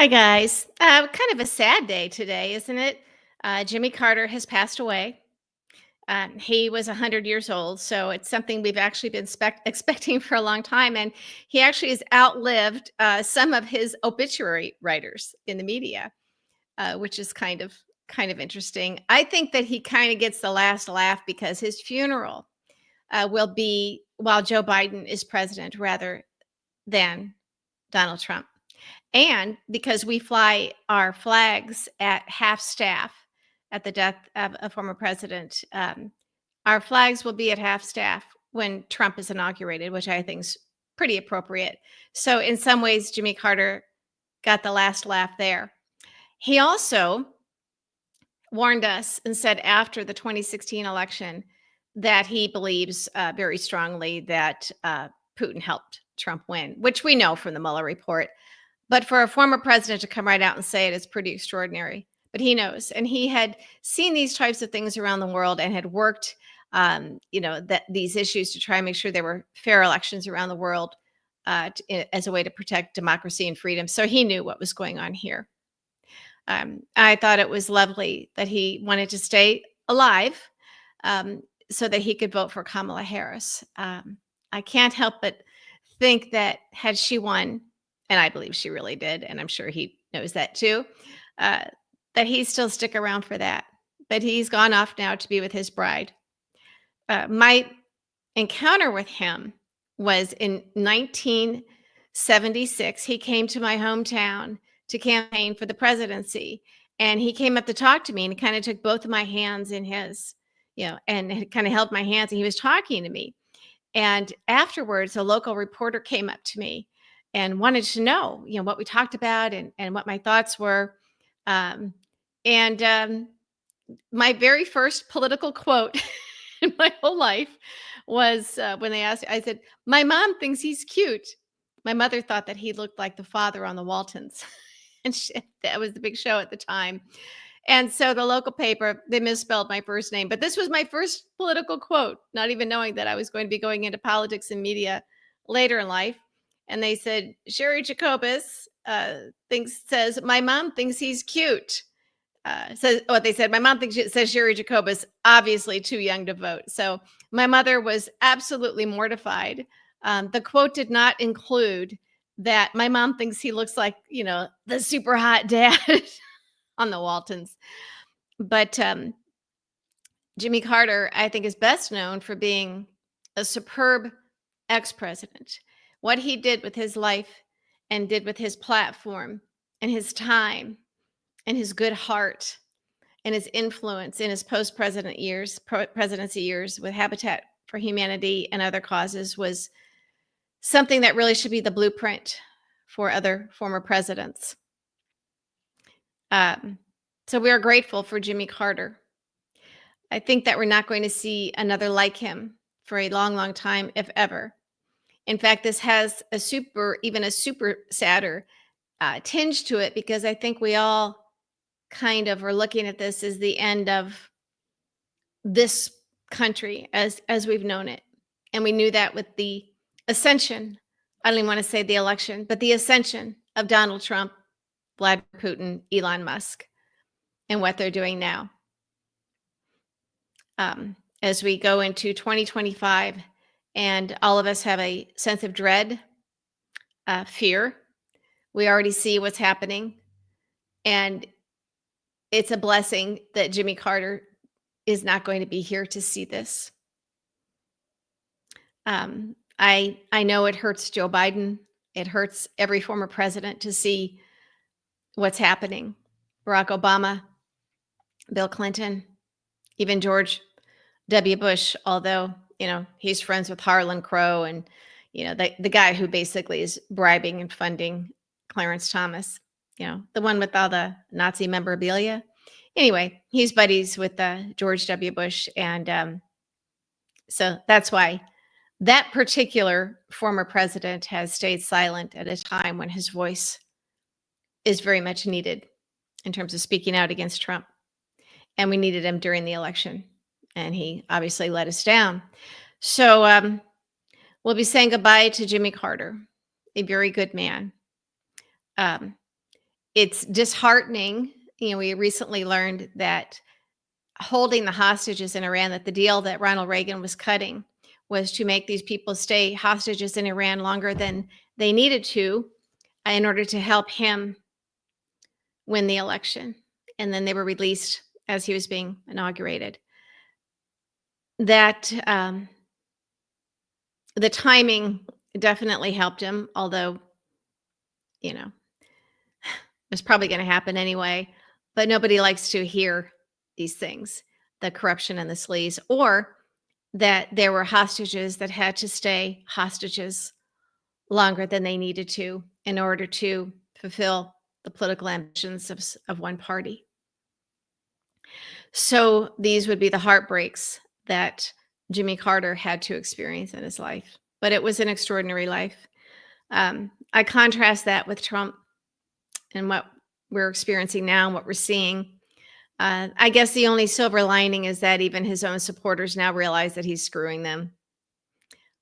Hi, guys. Kind of a sad day today, isn't it? Jimmy Carter has passed away. He was 100 years old, so it's something we've actually been expecting for a long time. And he actually has outlived some of his obituary writers in the media, which is kind of interesting. I think that he kind of gets the last laugh because his funeral will be while Joe Biden is president rather than Donald Trump. And because we fly our flags at half staff at the death of a former president, our flags will be at half staff when Trump is inaugurated, which I think is pretty appropriate. So, in some ways, Jimmy Carter got the last laugh there. He also warned us and said after the 2016 election that he believes very strongly that Putin helped Trump win, which we know from the Mueller report. But for a former president to come right out and say it is pretty extraordinary. But he knows, and he had seen these types of things around the world and had worked, that these issues to try and make sure there were fair elections around the world as a way to protect democracy and freedom. So he knew what was going on here. I thought it was lovely that he wanted to stay alive so that he could vote for Kamala Harris. I can't help but think that had she won, and I believe she really did, and I'm sure he knows that too, uh, that he'd still stick around for that. But he's gone off now to be with his bride. My encounter with him was in 1976. He came to my hometown to campaign for the presidency, and he came up to talk to me and kind of took both of my hands in his, and kind of held my hands, and he was talking to me. And afterwards, a local reporter came up to me and wanted to know, what we talked about and what my thoughts were. Um, and my very first political quote in my whole life was when they asked, I said, "My mom thinks he's cute." My mother thought that he looked like the father on the Waltons. And that was the big show at the time. And so the local paper, they misspelled my first name, but this was my first political quote, not even knowing that I was going to be going into politics and media later in life. And they said, Sherry Jacobus says, "My mom thinks he's cute." Says what they said. My mom thinks says Sherry Jacobus, obviously too young to vote. So my mother was absolutely mortified. The quote did not include that my mom thinks he looks like, the super hot dad on the Waltons. But Jimmy Carter, I think, is best known for being a superb ex president. What he did with his life and did with his platform and his time and his good heart and his influence in his presidency years with Habitat for Humanity and other causes was something that really should be the blueprint for other former presidents. Um, so we are grateful for Jimmy Carter. I think that we're not going to see another like him for a long, long time, if ever. In fact, this has even a super sadder tinge to it because I think we all kind of are looking at this as the end of this country as we've known it. And we knew that with the ascension. I don't even want to say the election, but the ascension of Donald Trump, Vladimir Putin, Elon Musk, and what they're doing now. As we go into 2025, and all of us have a sense of dread, fear. We already see what's happening, and it's a blessing that Jimmy Carter is not going to be here to see this. I know it hurts Joe Biden. It hurts every former president to see what's happening. Barack Obama, Bill Clinton, even George W. Bush, although, he's friends with Harlan Crow and, the guy who basically is bribing and funding Clarence Thomas, the one with all the Nazi memorabilia. Anyway, he's buddies with George W. Bush. And so that's why that particular former president has stayed silent at a time when his voice is very much needed in terms of speaking out against Trump. And we needed him during the election. And he obviously let us down. So we'll be saying goodbye to Jimmy Carter, a very good man. Um, It's disheartening. We recently learned that holding the hostages in Iran, that the deal that Ronald Reagan was cutting was to make these people stay hostages in Iran longer than they needed to in order to help him win the election. And then they were released as he was being inaugurated. That the timing definitely helped him, although, you know, it's probably going to happen anyway. But nobody likes to hear these things, the corruption and the sleaze, or that there were hostages that had to stay hostages longer than they needed to in order to fulfill the political ambitions of one party. So these would be the heartbreaks that Jimmy Carter had to experience in his life. But it was an extraordinary life. I contrast that with Trump and what we're experiencing now and what we're seeing. I guess the only silver lining is that even his own supporters now realize that he's screwing them.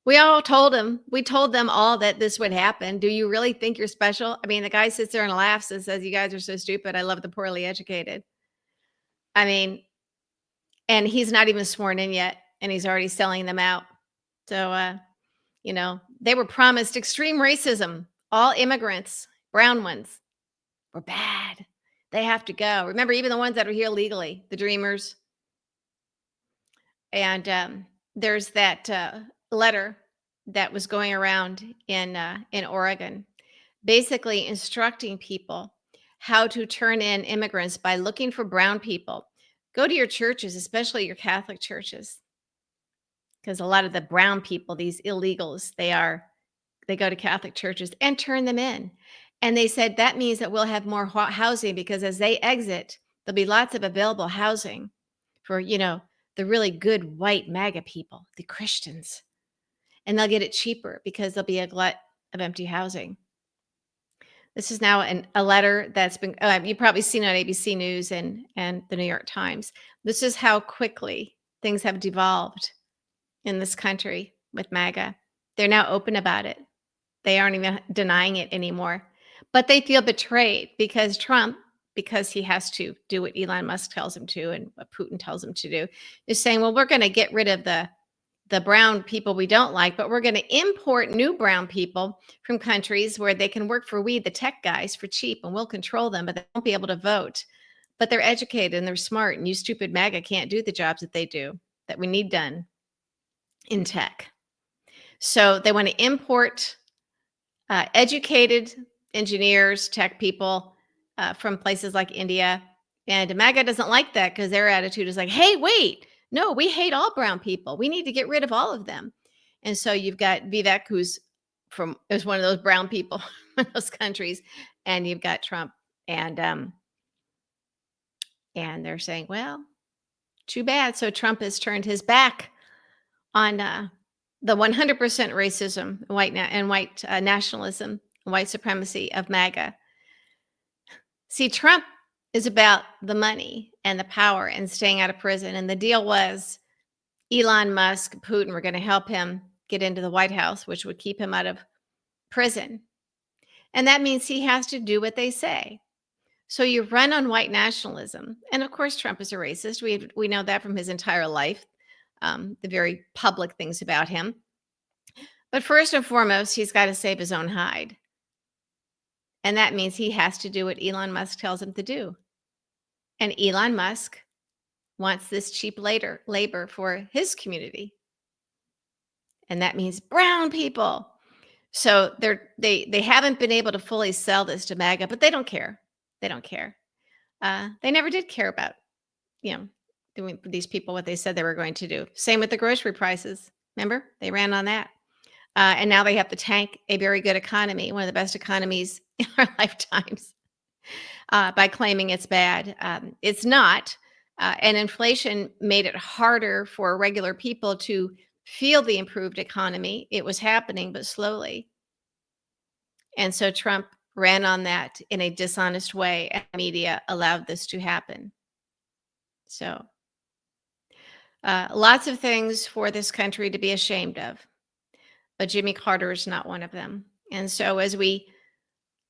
We told them all that this would happen. Do you really think you're special? I mean, the guy sits there and laughs and says, "You guys are so stupid. I love the poorly educated." I mean, and he's not even sworn in yet, and he's already selling them out. So, they were promised extreme racism. All immigrants, brown ones, were bad. They have to go. Remember, even the ones that are here legally, the dreamers. And there's that letter that was going around in Oregon, basically instructing people how to turn in immigrants by looking for brown people. Go to your churches, especially your Catholic churches, because a lot of the brown people, these illegals, they go to Catholic churches and turn them in. And they said that means that we'll have more housing because as they exit, there'll be lots of available housing for, the really good white MAGA people, the Christians. And they'll get it cheaper because there'll be a glut of empty housing. This is now a letter that's been, you've probably seen on ABC News and the New York Times. This is how quickly things have devolved in this country with MAGA. They're now open about it. They aren't even denying it anymore. But they feel betrayed because Trump, because he has to do what Elon Musk tells him to and what Putin tells him to do, is saying, well, we're going to get rid of the brown people we don't like, but we're going to import new brown people from countries where they can work for we, the tech guys, for cheap, and we'll control them, but they won't be able to vote. But they're educated and they're smart, and you stupid MAGA can't do the jobs that they do, that we need done in tech. So they want to import educated engineers, tech people from places like India. And MAGA doesn't like that because their attitude is like, hey, wait, no, we hate all brown people. We need to get rid of all of them. And so you've got Vivek, who's is one of those brown people in those countries, and you've got Trump, and they're saying, well, too bad. So Trump has turned his back on the 100% racism, white nationalism, white supremacy of MAGA. See, Trump is about the money and the power and staying out of prison. And the deal was Elon Musk, Putin were going to help him get into the White House, which would keep him out of prison. And that means he has to do what they say. So you run on white nationalism. And of course, Trump is a racist. We know that from his entire life, the very public things about him. But first and foremost, he's got to save his own hide. And that means he has to do what Elon Musk tells him to do. And Elon Musk wants this cheap labor for his community. And that means brown people. So they haven't been able to fully sell this to MAGA, but they don't care. They don't care. They never did care about, doing these people what they said they were going to do. Same with the grocery prices. Remember, they ran on that. And now they have to tank a very good economy, one of the best economies in our lifetimes, by claiming it's bad. It's not. And inflation made it harder for regular people to feel the improved economy. It was happening, but slowly. And so Trump ran on that in a dishonest way, and the media allowed this to happen. So lots of things for this country to be ashamed of, but Jimmy Carter is not one of them. And so as we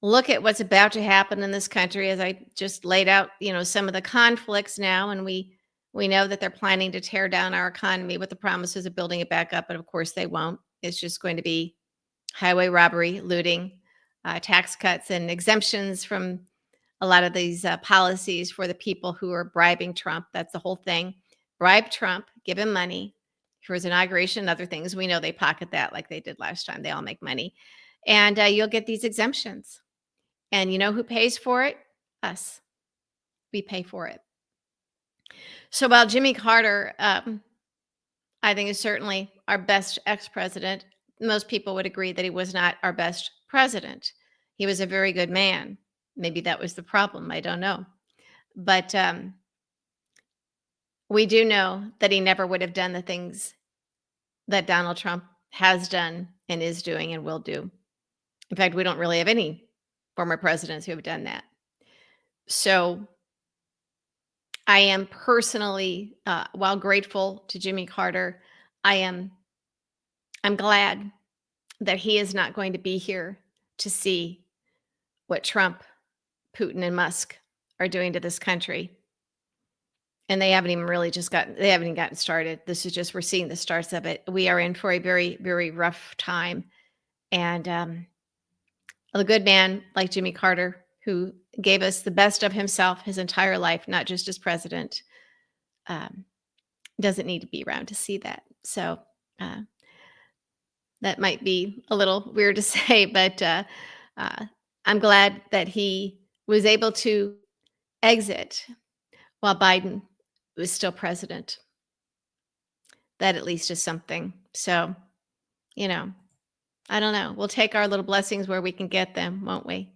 look at what's about to happen in this country, as I just laid out, some of the conflicts now, and we know that they're planning to tear down our economy with the promises of building it back up, and of course they won't. It's just going to be highway robbery, looting, tax cuts, and exemptions from a lot of these policies for the people who are bribing Trump. That's the whole thing. Bribe Trump, give him money for his inauguration and other things. We know they pocket that like they did last time. They all make money. And you'll get these exemptions. And you know who pays for it? Us. We pay for it. So while Jimmy Carter, I think, is certainly our best ex president, most people would agree that he was not our best president. He was a very good man. Maybe that was the problem. I don't know. But we do know that he never would have done the things that Donald Trump has done and is doing and will do. In fact, we don't really have any former presidents who have done that. So I am personally, while grateful to Jimmy Carter, I am I'm glad that he is not going to be here to see what Trump, Putin, and Musk are doing to this country. And they haven't even gotten started. This is just, we're seeing the starts of it. We are in for a very, very rough time. And a good man like Jimmy Carter, who gave us the best of himself his entire life, not just as president, um, doesn't need to be around to see that. So uh, that might be a little weird to say, but uh, I'm glad that he was able to exit while Biden was still president. That at least is something. So, you know, I don't know. We'll take our little blessings where we can get them, won't we?